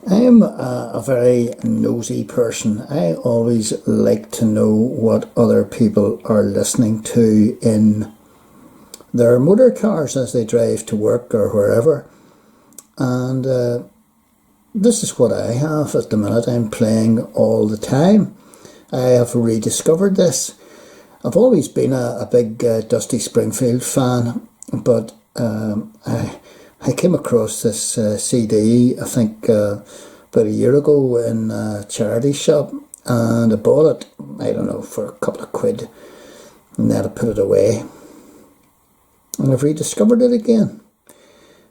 I'm a very nosy person. I always like to know what other people are listening to in their motor cars as they drive to work or wherever. And this is what I have at the minute. I'm playing all the time. I have rediscovered this. I've always been a big Dusty Springfield fan, but I came across this CD, I think about a year ago in a charity shop, and I bought it, I don't know, for a couple of quid, and then I put it away. And I've rediscovered it again.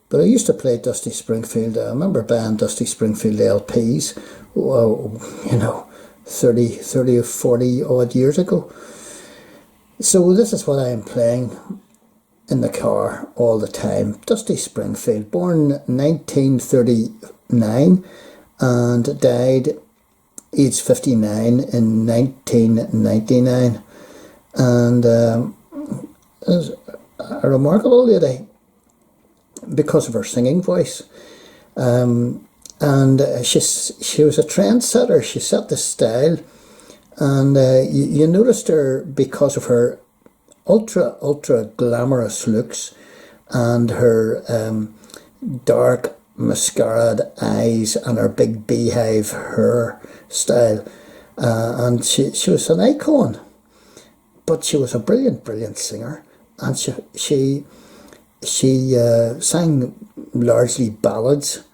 But I used to play Dusty Springfield. I remember buying Dusty Springfield LPs, well, 30 or 40 odd years ago. So this is what I am playing in the car all the time. Dusty Springfield, born 1939 and died age 59 in 1999. And is a remarkable lady because of her singing voice. And she was a trendsetter. She set the style. And you noticed her because of her ultra glamorous looks and her dark mascaraed eyes and her big beehive hair style. And she was an icon. But she was a brilliant singer. And she sang largely ballads,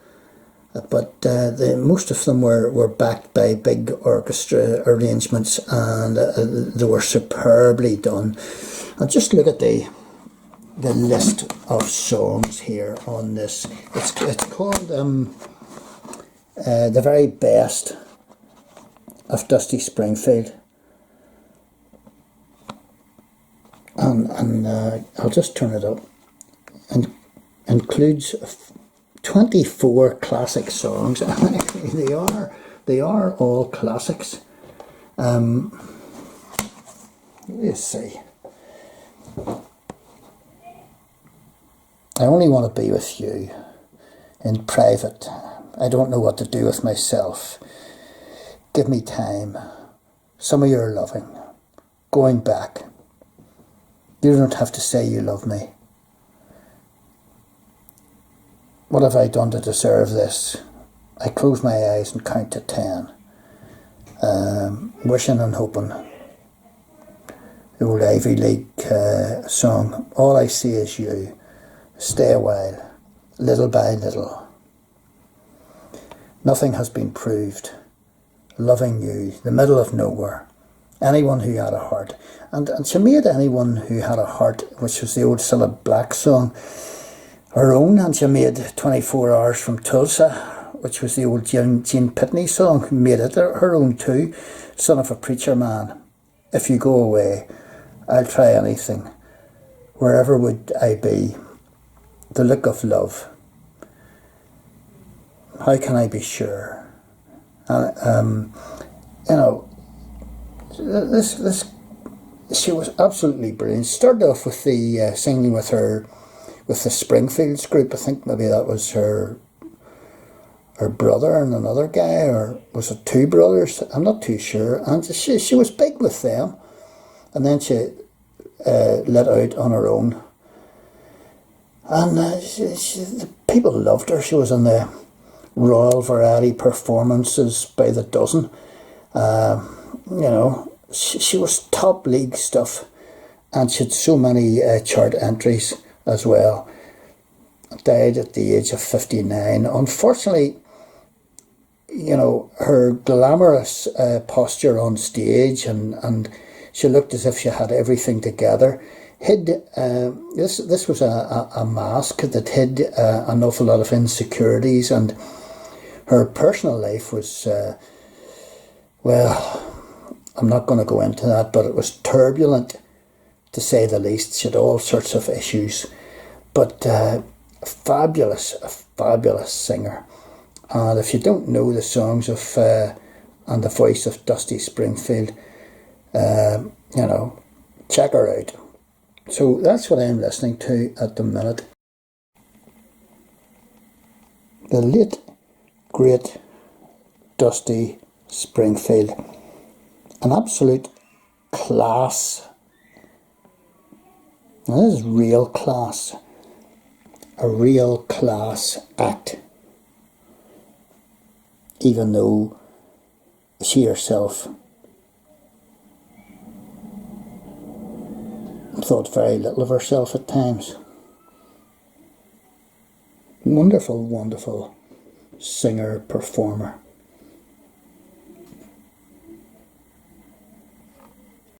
but most of them were backed by big orchestra arrangements, and they were superbly done. And just look at the list of songs here on this. It's called The Very Best of Dusty Springfield. And I'll just turn it up. And includes 24 classic songs. they are all classics. Let's see. I only want to be with you in private. I don't know what to do with myself. Give me time. Some of your loving. Going back. You don't have to say you love me. What have I done to deserve this? I close my eyes and count to 10. Wishing and hoping. The old Ivy League song. All I see is you. Stay a while. Little by little. Nothing has been proved. Loving you. The middle of nowhere. Anyone who had a heart. And she made Anyone Who Had a Heart, which was the old Cilla Black song, her own, and she made 24 Hours from Tulsa, which was the old Gene Pitney song, made it her own too. Son of a Preacher Man, if you go away, I'll try anything. Wherever would I be? The look of love. How can I be sure? This she was absolutely brilliant. Started off with the singing with the Springfields group. I think maybe that was her brother and another guy, or was it two brothers? I'm not too sure. And she was big with them, and then she let out on her own, and the people loved her. She was in the Royal Variety Performances by the dozen. She was top league stuff, and she had so many chart entries as well. Died at the age of 59. Unfortunately, her glamorous posture on stage, and she looked as if she had everything together, hid this was a mask that hid an awful lot of insecurities, and her personal life was I'm not going to go into that, but it was turbulent, to say the least. She had all sorts of issues, but a fabulous singer. And if you don't know the songs of and the voice of Dusty Springfield, check her out. So that's what I'm listening to at the minute. The late, great Dusty Springfield. An absolute class. Now, this is real class. A real class act. Even though she herself thought very little of herself at times. Wonderful, wonderful singer, performer.